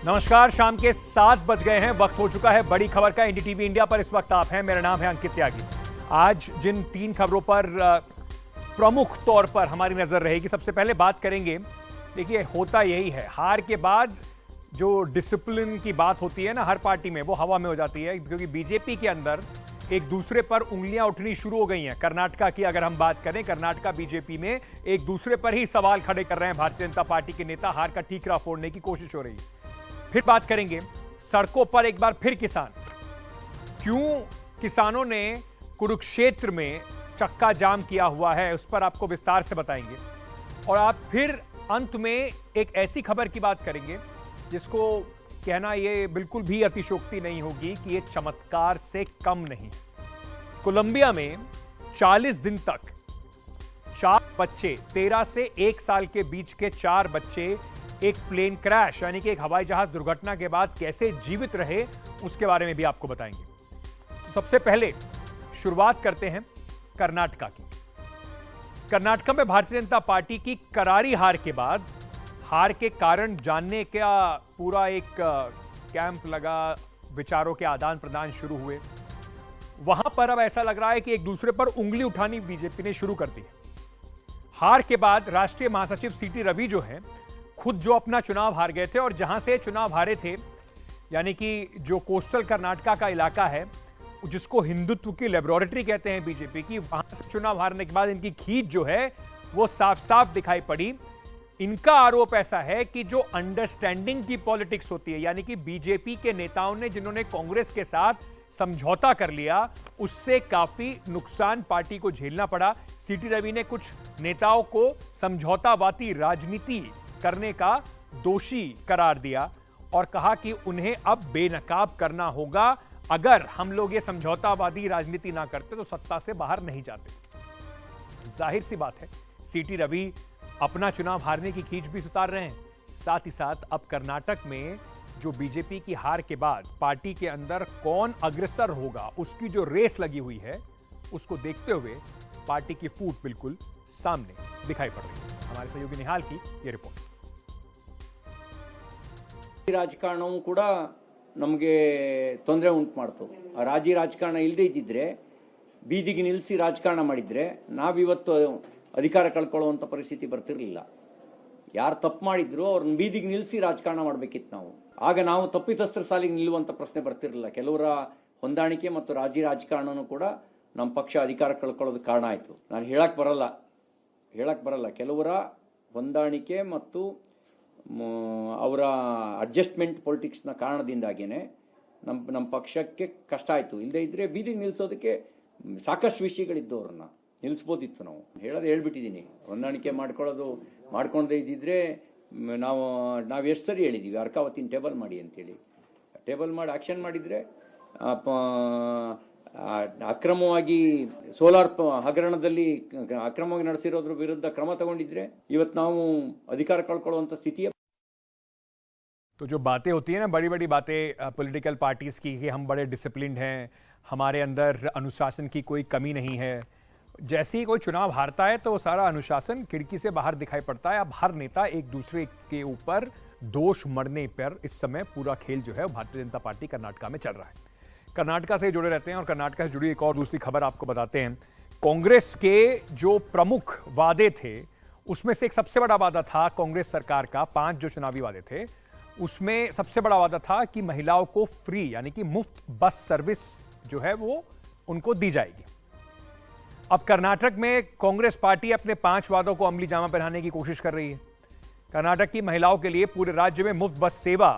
नमस्कार, शाम के 7 बज गए हैं। वक्त हो चुका है बड़ी खबर का। एनडीटीवी इंडिया पर इस वक्त आप हैं। मेरा नाम है अंकित त्यागी। आज जिन 3 खबरों पर प्रमुख तौर पर हमारी नजर रहेगी, सबसे पहले बात करेंगे। देखिए, होता यही है, हार के बाद जो डिसिप्लिन की बात होती है ना हर पार्टी में, वो हवा में हो जाती है, क्योंकि बीजेपी के अंदर एक दूसरे पर उंगलियां उठनी शुरू हो गई हैं। कर्नाटका की अगर हम बात करें, कर्नाटका बीजेपी में एक दूसरे पर ही सवाल खड़े कर रहे हैं भारतीय जनता पार्टी के नेता। हार का ठीकरा फोड़ने की कोशिश हो रही है। फिर बात करेंगे सड़कों पर एक बार फिर किसान, क्यों किसानों ने कुरुक्षेत्र में चक्का जाम किया हुआ है, उस पर आपको विस्तार से बताएंगे। और आप फिर अंत में एक ऐसी खबर की बात करेंगे जिसको कहना ये बिल्कुल भी अतिशयोक्ति नहीं होगी कि ये चमत्कार से कम नहीं। कोलंबिया में 40 दिन तक 4 बच्चे, 13 से 1 साल के बीच के 4 बच्चे एक प्लेन क्रैश यानी कि एक हवाई जहाज दुर्घटना के बाद कैसे जीवित रहे, उसके बारे में भी आपको बताएंगे। तो सबसे पहले शुरुआत करते हैं कर्नाटका की। कर्नाटका में भारतीय जनता पार्टी की करारी हार के बाद हार के कारण जानने का पूरा एक कैंप लगा, विचारों के आदान प्रदान शुरू हुए। वहां पर अब ऐसा लग रहा है कि एक दूसरे पर उंगली उठानी बीजेपी ने शुरू कर दी है। हार के बाद राष्ट्रीय महासचिव सीटी रवि जो है, खुद जो अपना चुनाव हार गए थे और जहां से चुनाव हारे थे, यानी कि जो कोस्टल कर्नाटका का इलाका है, जिसको हिंदुत्व की लेबोरेटरी कहते हैं बीजेपी की, वहां से चुनाव हारने के बाद इनकी खींच जो है वो साफ साफ दिखाई पड़ी। इनका आरोप ऐसा है कि जो अंडरस्टैंडिंग की पॉलिटिक्स होती है, यानी कि बीजेपी के नेताओं ने जिन्होंने कांग्रेस के साथ समझौता कर लिया, उससे काफी नुकसान पार्टी को झेलना पड़ा। सीटी रवि ने कुछ नेताओं को समझौतावादी राजनीति करने का दोषी करार दिया और कहा कि उन्हें अब बेनकाब करना होगा। अगर हम लोग ये समझौतावादी राजनीति ना करते तो सत्ता से बाहर नहीं जाते। जाहिर सी बात है, सीटी रवि अपना चुनाव हारने की खींच भी उतार रहे हैं। साथ ही साथ अब कर्नाटक में जो बीजेपी की हार के बाद पार्टी के अंदर कौन अग्रसर होगा, उसकी जो रेस लगी हुई है, उसको देखते हुए पार्टी की फूट बिल्कुल सामने दिखाई पड़ रही है। हमारे सहयोगी निहाल की यह रिपोर्ट। ರಾಜಕಾರಣವೂ ಕೂಡ ನಮಗೆ ತೊಂದರೆ ಉಂಟು ಮಾಡ್ತು. ಆ ರಾಜಕಾರಣ ಇಲ್ಲದೆ ಇದ್ದಿದ್ರೆ, ಬೀದಿಗೆ ನಿಲ್ಲಿಸಿ ರಾಜಕಾರಣ ಮಾಡಿದ್ರೆ ನಾವಿವತ್ತು ಅಧಿಕಾರ ಕಳ್ಕೊಳ್ಳುವಂತ ಪರಿಸ್ಥಿತಿ ಬರ್ತಿರಲಿಲ್ಲ. ಯಾರು ತಪ್ಪು ಮಾಡಿದ್ರು ಅವ್ರನ್ನ ಬೀದಿಗೆ ನಿಲ್ಲಿಸಿ ರಾಜಕಾರಣ ಮಾಡಬೇಕಿತ್ತು ನಾವು. ಆಗ ನಾವು ತಪ್ಪಿತಸ್ಥರ ಸಾಲಿಗೆ ನಿಲ್ಲುವಂತ ಪ್ರಶ್ನೆ ಬರ್ತಿರಲಿಲ್ಲ. ಕೆಲವರ ಹೊಂದಾಣಿಕೆ ಮತ್ತು ರಾಜಕಾರಣನೂ ಕೂಡ ನಮ್ಮ ಪಕ್ಷ ಅಧಿಕಾರ ಕಳ್ಕೊಳ್ಳೋದಕ್ಕೆ ಕಾರಣ ಆಯಿತು. ನಾನು ಹೇಳಕ್ ಬರಲ್ಲ ಕೆಲವರ ಹೊಂದಾಣಿಕೆ ಮತ್ತು ಅವರ ಅಡ್ಜಸ್ಟ್ಮೆಂಟ್ ಪೊಲಿಟಿಕ್ಸ್ನ ಕಾರಣದಿಂದಾಗೇನೆ ನಮ್ಮ ಪಕ್ಷಕ್ಕೆ ಕಷ್ಟ ಆಯಿತು. ಇಲ್ಲದೆ ಇದ್ರೆ ಬೀದಿಗೆ ನಿಲ್ಲಿಸೋದಕ್ಕೆ ಸಾಕಷ್ಟು ವಿಷಯಗಳಿದ್ದು ಅವ್ರನ್ನ ನಿಲ್ಲಿಸ್ಬೋದಿತ್ತು. ನಾವು ಹೇಳ್ಬಿಟ್ಟಿದ್ದೀನಿ, ಹೊಂದಾಣಿಕೆ ಮಾಡ್ಕೊಳ್ಳದೆ ಇದ್ದಿದ್ರೆ ನಾವು ಎಷ್ಟು ಸರಿ ಹೇಳಿದ್ದೀವಿ, ಅರ್ಕಾವತಿನ ಟೇಬಲ್ ಮಾಡಿ ಅಂತೇಳಿ. ಟೇಬಲ್ ಮಾಡಿ ಆಕ್ಷನ್ ಮಾಡಿದ್ರೆ, ಅಕ್ರಮವಾಗಿ ಸೋಲಾರ್ ಹಗರಣದಲ್ಲಿ ಅಕ್ರಮವಾಗಿ ನಡೆಸಿರೋದ್ರ ವಿರುದ್ಧ ಕ್ರಮ ತಗೊಂಡಿದ್ರೆ ಇವತ್ತು ನಾವು ಅಧಿಕಾರ ಕಳ್ಕೊಳ್ಳುವಂತ ಸ್ಥಿತಿ. तो जो बातें होती है ना, बड़ी बड़ी बातें पॉलिटिकल पार्टीज की कि हम बड़े डिसिप्लिन्ड हैं, हमारे अंदर अनुशासन की कोई कमी नहीं है, जैसे ही कोई चुनाव हारता है तो वो सारा अनुशासन खिड़की से बाहर दिखाई पड़ता है। अब हर नेता एक दूसरे के ऊपर दोष मढ़ने पर इस समय पूरा खेल जो है भारतीय जनता पार्टी कर्नाटका में चल रहा है। कर्नाटका से जुड़े रहते हैं और कर्नाटका से जुड़ी एक और दूसरी खबर आपको बताते हैं। कांग्रेस के जो प्रमुख वादे थे, उसमें से एक सबसे बड़ा वादा था कांग्रेस सरकार का, 5 जो चुनावी वादे थे उसमें सबसे बड़ा वादा था कि महिलाओं को फ्री यानी कि मुफ्त बस सर्विस जो है वो उनको दी जाएगी। अब कर्नाटक में कांग्रेस पार्टी अपने 5 वादों को अमली जामा पहनाने की कोशिश कर रही है। कर्नाटक की महिलाओं के लिए पूरे राज्य में मुफ्त बस सेवा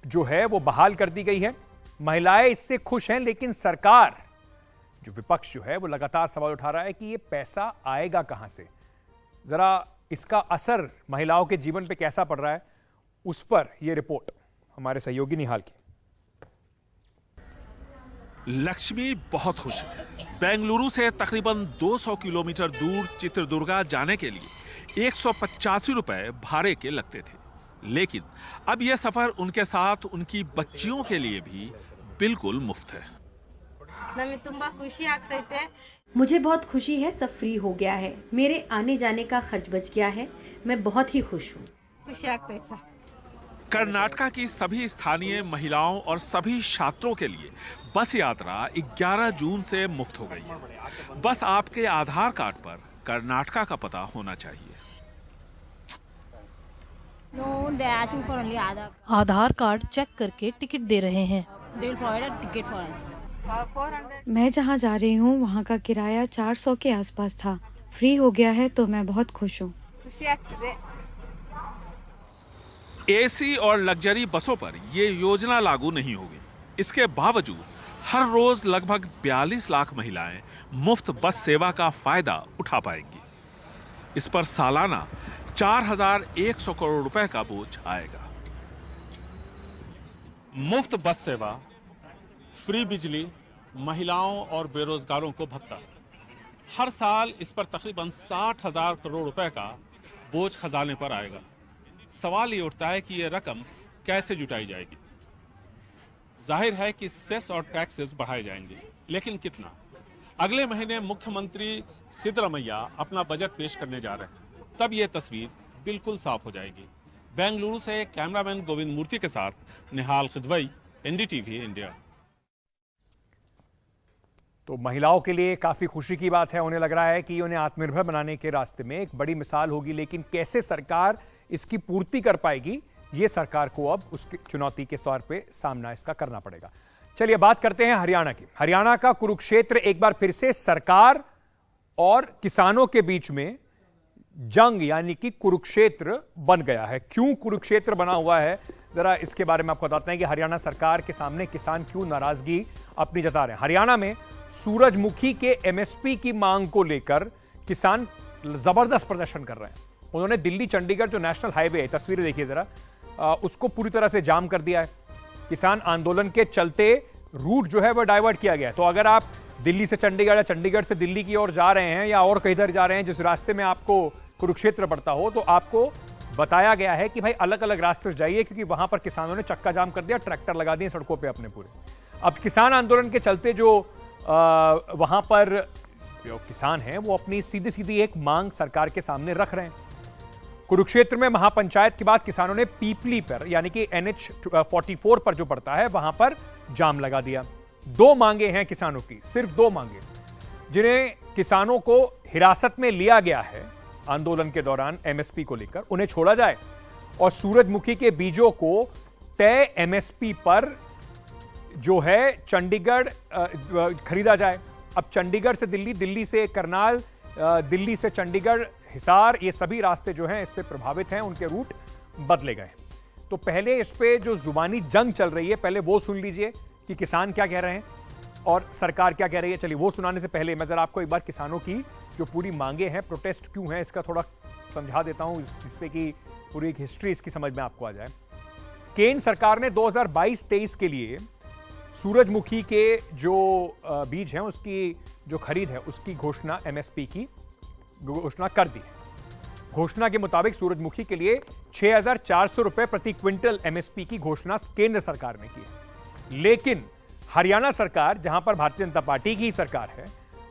जो है वो बहाल कर दी गई है। महिलाएं इससे खुश हैं, लेकिन सरकार, जो विपक्ष जो है वो लगातार सवाल उठा रहा है कि ये पैसा आएगा कहां से, जरा इसका असर महिलाओं के जीवन पे कैसा पड़ रहा है, उस पर यह रिपोर्ट हमारे सहयोगी निहाल की। लक्ष्मी बहुत खुश है। बेंगलुरु से तकरीबन 200 किलोमीटर दूर चित्रदुर्गा जाने के लिए 185 रुपए भाड़े के लगते थे, लेकिन अब यह सफर उनके साथ उनकी बच्चियों के लिए भी बिल्कुल मुफ्त है। मुझे बहुत खुशी है, सब फ्री हो गया है, मेरे आने जाने का खर्च बच गया है, मैं बहुत ही खुश हूँ। कर्नाटका की सभी स्थानीय महिलाओं और सभी छात्रों के लिए बस यात्रा 11 जून से मुफ्त हो गई है। बस आपके आधार कार्ड पर कर्नाटका का पता होना चाहिए। No, they are asking for only Aadhaar. Aadhaar card check करके टिकट दे रहे हैं। They will provide a ticket for us. मैं जहाँ जा रही हूँ वहाँ का किराया 400 के आसपास था। फ्री हो गया है तो मैं बहुत खुश हूँ। एसी और लग्जरी बसों पर ये योजना लागू नहीं होगी। इसके बावजूद हर रोज लगभग 42 लाख महिलाएं मुफ्त बस सेवा का फायदा उठा पाएंगी। इस पर सालाना 4,100 करोड़ रुपए का बोझ आएगा। मुफ्त बस सेवा, फ्री बिजली, महिलाओं और बेरोजगारों को भत्ता। हर साल इस पर तकरीबन 60,000 करोड़ रुपए का बोझ खजाने पर आएगा। सवाल ये उठता है कि ये रकम कैसे जुटाई जाएगी। जाहिर है कि सेस और टैक्सेस बढ़ाए जाएंगे, लेकिन कितना? अगले महीने मुख्यमंत्री सिद्धरामैया अपना बजट पेश करने जा रहे हैं, तब ये तस्वीर बिल्कुल साफ हो जाएगी। बेंगलुरु से कैमरामैन गोविंद मूर्ति के साथ निहाल खिदवई, एनडीटीवी इंडिया। तो महिलाओं के लिए काफी खुशी की बात है। उन्हें लग रहा है कि उन्हें आत्मनिर्भर बनाने के रास्ते में एक बड़ी मिसाल होगी, लेकिन कैसे सरकार इसकी पूर्ति कर पाएगी, ये सरकार को अब उसकी चुनौती के तौर पे सामना इसका करना पड़ेगा। चलिए बात करते हैं हरियाणा की। हरियाणा का कुरुक्षेत्र एक बार फिर से सरकार और किसानों के बीच में जंग यानी कि कुरुक्षेत्र बन गया है। क्यों कुरुक्षेत्र बना हुआ है, जरा इसके बारे में आपको बताते हैं कि हरियाणा सरकार के सामने किसान क्यों नाराजगी अपनी जता रहे हैं। हरियाणा में सूरजमुखी के एमएसपी की मांग को लेकर किसान जबरदस्त प्रदर्शन कर रहे हैं। उन्होंने दिल्ली चंडीगढ़ जो नेशनल हाईवे है, तस्वीरें देखिए जरा, उसको पूरी तरह से जाम कर दिया है। किसान आंदोलन के चलते रूट जो है वह डाइवर्ट किया गया है। तो अगर आप दिल्ली से चंडीगढ़ या चंडीगढ़ से दिल्ली की ओर जा रहे हैं या और कहीं इधर जा रहे हैं, जिस रास्ते में आपको कुरुक्षेत्र पड़ता हो, तो आपको बताया गया है कि भाई अलग अलग रास्ते से जाइए, क्योंकि वहां पर किसानों ने चक्का जाम कर दिया, ट्रैक्टर लगा दिए सड़कों पे अपने पूरे। अब किसान आंदोलन के चलते जो वहां पर जो किसान हैं वो अपनी सीधी सीधी एक मांग सरकार के सामने रख रहे हैं। कुरुक्षेत्र में महापंचायत के बाद किसानों ने पीपली पर यानी कि NH 44 पर जो पड़ता है वहां पर जाम लगा दिया। दो मांगे हैं किसानों की, सिर्फ दो मांगे, जिन्हें किसानों को हिरासत में लिया गया है आंदोलन के दौरान एमएसपी को लेकर, उन्हें छोड़ा जाए और सूरजमुखी के बीजों को तय एमएसपी पर जो है चंडीगढ़ खरीदा जाए। अब चंडीगढ़ से दिल्ली, दिल्ली से करनाल, दिल्ली से चंडीगढ़, हिसार, ये सभी रास्ते जो हैं इससे प्रभावित हैं, उनके रूट बदले गए। तो पहले इस पे जो जुबानी जंग चल रही है, पहले वो सुन लीजिए कि किसान क्या कह रहे हैं और सरकार क्या कह रही है। चलिए वो सुनाने से पहले मैं जरा आपको एक बार किसानों की जो पूरी मांगे हैं, प्रोटेस्ट क्यों है, इसका थोड़ा समझा देता हूं, जिससे कि पूरी एक हिस्ट्री इसकी समझ में आपको आ जाए। केंद्र सरकार ने 2022-23 के लिए सूरजमुखी के जो बीज हैं उसकी जो खरीद है उसकी घोषणा एमएसपी की घोषणा कर दी है। घोषणा के मुताबिक सूरजमुखी के लिए 6,400 रुपए प्रति क्विंटल एमएसपी की घोषणा केंद्र सरकार ने की है। लेकिन हरियाणा सरकार, जहां पर भारतीय जनता पार्टी की सरकार है,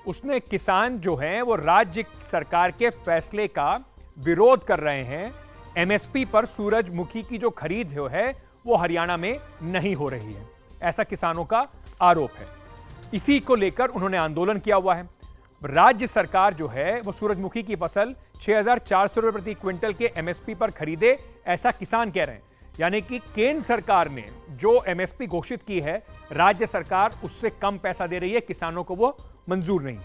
उसने किसान जो हैं वो राज्य सरकार के फैसले का विरोध कर रहे हैं। एमएसपी पर सूरजमुखी की जो खरीद है वो हरियाणा में नहीं हो रही है, ऐसा किसानों का आरोप है। इसी को लेकर उन्होंने आंदोलन किया हुआ है। राज्य सरकार जो है वो सूरजमुखी की फसल 6,400 रुपए प्रति क्विंटल के एमएसपी पर खरीदे, ऐसा किसान कह रहे हैं। यानी कि केंद्र सरकार ने जो एमएसपी घोषित की है, राज्य सरकार उससे कम पैसा दे रही है, किसानों को वो मंजूर नहीं।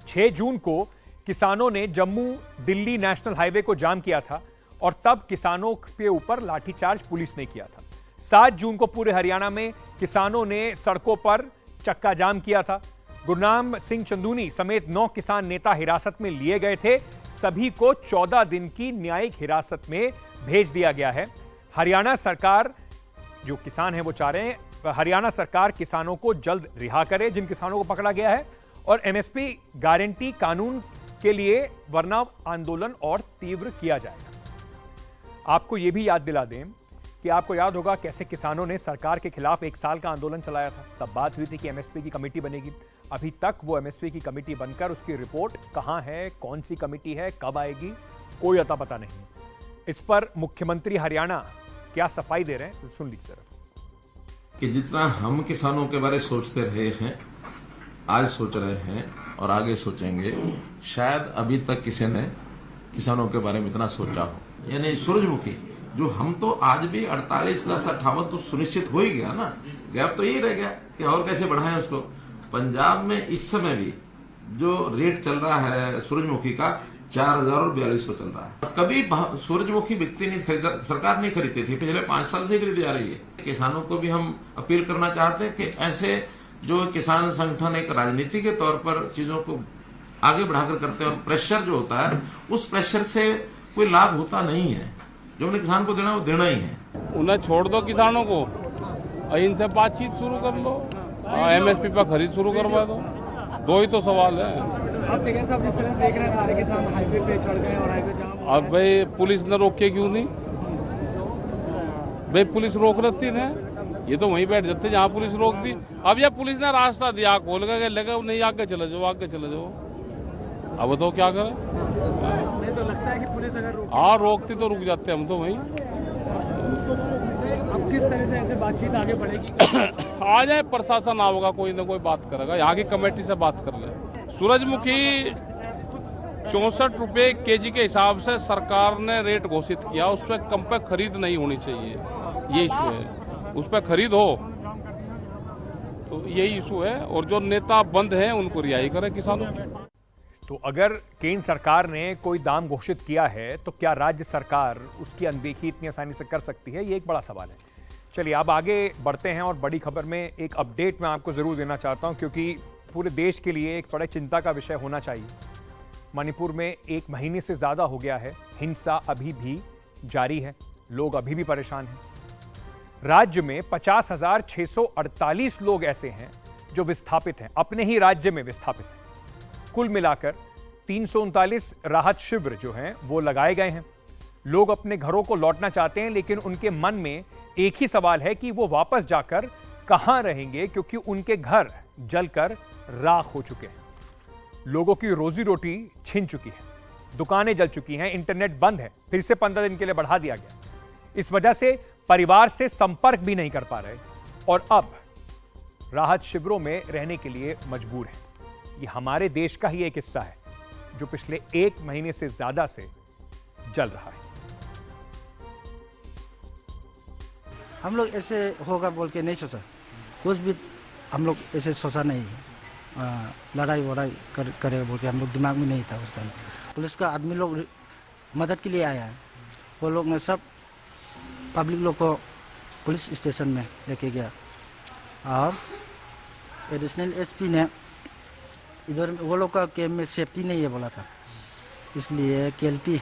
6 जून को किसानों ने जम्मू दिल्ली नेशनल हाईवे को जाम किया था और तब किसानों के ऊपर लाठीचार्ज पुलिस ने किया था। 7 जून को पूरे हरियाणा में किसानों ने सड़कों पर चक्का जाम किया था। गुरनाम सिंह चंदूनी समेत 9 किसान नेता हिरासत में लिए गए थे। सभी को 14 दिन की न्यायिक हिरासत में भेज दिया गया है। हरियाणा सरकार, जो किसान हैं वो चाह रहे हैं हरियाणा सरकार किसानों को जल्द रिहा करे जिन किसानों को पकड़ा गया है, और एमएसपी गारंटी कानून के लिए, वरना आंदोलन और तीव्र किया जाएगा। आपको यह भी याद दिला दें कि आपको याद होगा कैसे किसानों ने सरकार के खिलाफ 1 साल का आंदोलन चलाया था। तब बात हुई थी कि एमएसपी की कमेटी बनेगी। अभी तक वो एमएसपी की कमेटी बनकर उसकी रिपोर्ट कहां है, कौन सी कमेटी है, कब आएगी, कोई अता पता नहीं। इस पर मुख्यमंत्री हरियाणा क्या सफाई दे रहे हैं, सुन लीजिए जरा। कि जितना हम किसानों के बारे सोचते रहे हैं, आज सोच रहे हैं और आगे सोचेंगे, शायद अभी तक किसी ने किसानों के बारे में इतना सोचा हो। यानी सूरजमुखी जो हम तो आज भी 48,58 तो सुनिश्चित हो ही गया ना, गैप तो यही रह गया कि और कैसे बढ़ाएं उसको। पंजाब में इस समय भी जो रेट चल रहा है सूरजमुखी का 4,000 और 4,200 चल रहा है। कभी सूरजमुखी बिकती नहीं, खरीदा सरकार नहीं खरीदती थी, पिछले 5 साल से खरीदी जा रही है। किसानों को भी हम अपील करना चाहते हैं कि ऐसे जो किसान संगठन एक राजनीति के तौर पर चीजों को आगे बढ़ाकर करते हैं और प्रेशर जो होता है उस प्रेशर से कोई लाभ होता नहीं है। जो हमने किसान को देना वो देना ही है। उन्हें छोड़ दो किसानों को, इनसे बातचीत शुरू कर लो, एमएसपी पर खरीद शुरू करवा दो। दो ही तो सवाल है। आप जिस तरह देख रहे हैं सारे किसान हाईवे पे चढ़ गए और हाईवे जाम। अब भाई पुलिस ने रोक के क्यों नहीं? भाई पुलिस रोक लेती ना, ये तो वहीं बैठ जाते जहाँ पुलिस रोक दी। अब यह पुलिस ने रास्ता दिया खोल के, लगा नहीं आगे चले जाओ, आगे चले जाओ। अब तो क्या करें? नहीं तो लगता है कि पुलिस अगर रोकती तो रुक जाते हम तो वहीं। अब किस तरह से ऐसे बातचीत आगे बढ़ेगी? आ जाए प्रशासन आओगा, कोई ना कोई बात करेगा, यहाँ की कमेटी से बात कर ले। सूरजमुखी 64 रुपए केजी के हिसाब से सरकार ने रेट घोषित किया, उस पर कम पे खरीद नहीं होनी चाहिए, ये इशू है। उस पर खरीद हो तो यही इशू है, और जो नेता बंद हैं उनको रिहाई करे किसानों की। तो अगर केंद्र सरकार ने कोई दाम घोषित किया है तो क्या राज्य सरकार उसकी अनदेखी इतनी आसानी से कर सकती है? ये एक बड़ा सवाल है। चलिए अब आगे बढ़ते हैं और बड़ी खबर में एक अपडेट मैं आपको जरूर देना चाहता हूं, क्योंकि पूरे देश के लिए एक बड़े चिंता का विषय होना चाहिए। मणिपुर में 1 महीने से ज्यादा हो गया है, हिंसा अभी भी जारी है, लोग अभी भी परेशान हैं। राज्य में 50,648 लोग ऐसे हैं जो विस्थापित हैं, अपने ही राज्य में विस्थापित हैं। कुल मिलाकर 339 राहत शिविर जो हैं वो लगाए गए हैं। लोग अपने घरों को लौटना चाहते हैं, लेकिन उनके मन में एक ही सवाल है कि वो वापस जाकर कहां रहेंगे, क्योंकि उनके घर जलकर राख हो चुके हैं। लोगों की रोजी रोटी छिन चुकी है, दुकानें जल चुकी हैं, इंटरनेट बंद है, फिर से 15 दिन के लिए बढ़ा दिया गया। इस वजह से परिवार से संपर्क भी नहीं कर पा रहे और अब राहत शिविरों में रहने के लिए मजबूर हैं। ये हमारे देश का ही एक हिस्सा है जो पिछले 1 महीने से ज्यादा से जल रहा है। हम लोग ऐसे होगा बोल के नहीं सोचा, कुछ भी हम लोग ऐसे सोचा नहीं। लड़ाई वड़ाई करेगा बोल के हम लोग दिमाग में नहीं था उस टाइम। पुलिस का आदमी लोग मदद के लिए आया है, वो लोग ने सब पब्लिक लोग को पुलिस स्टेशन में लेके गया और एडिशनल एसपी ने इधर वो लोग का कैंप में सेफ्टी नहीं है बोला था, इसलिए केएलपी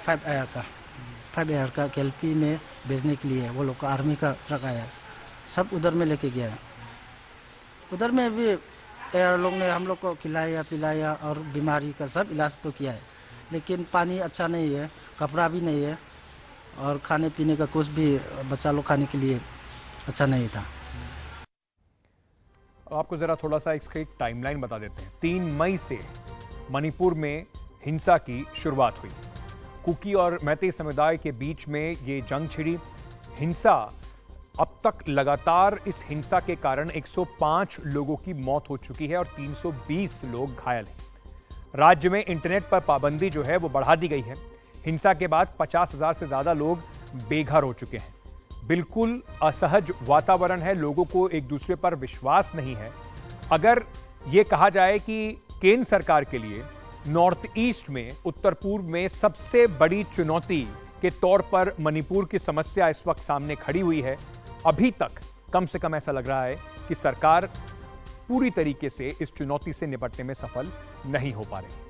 5 AR का केएलपी में भेजने के लिए वो लोग का आर्मी का ट्रक आया, सब उधर में लेके गया। उधर में भी AR लोग ने हम लोग को खिलाया पिलाया और बीमारी का सब इलाज तो किया है, लेकिन पानी अच्छा नहीं है, कपड़ा भी नहीं है और खाने पीने का कुछ भी बच्चा लोग खाने के लिए अच्छा नहीं था। आपको जरा थोड़ा सा इसका एक टाइमलाइन बता देते हैं। 3 मई से मणिपुर में हिंसा की शुरुआत हुई। कुकी और मैतेई समुदाय के बीच में ये जंग छिड़ी। हिंसा अब तक लगातार इस हिंसा के कारण 105 लोगों की मौत हो चुकी है और 320 लोग घायल हैं। राज्य में इंटरनेट पर पाबंदी जो है वो बढ़ा दी गई है। हिंसा के बाद 50,000 से ज्यादा लोग बेघर हो चुके हैं। बिल्कुल असहज वातावरण है, लोगों को एक दूसरे पर विश्वास नहीं है। अगर यह कहा जाए कि केंद्र सरकार के लिए नॉर्थ ईस्ट में, उत्तर पूर्व में सबसे बड़ी चुनौती के तौर पर मणिपुर की समस्या इस वक्त सामने खड़ी हुई है, अभी तक कम से कम ऐसा लग रहा है कि सरकार पूरी तरीके से इस चुनौती से निपटने में सफल नहीं हो पा रही।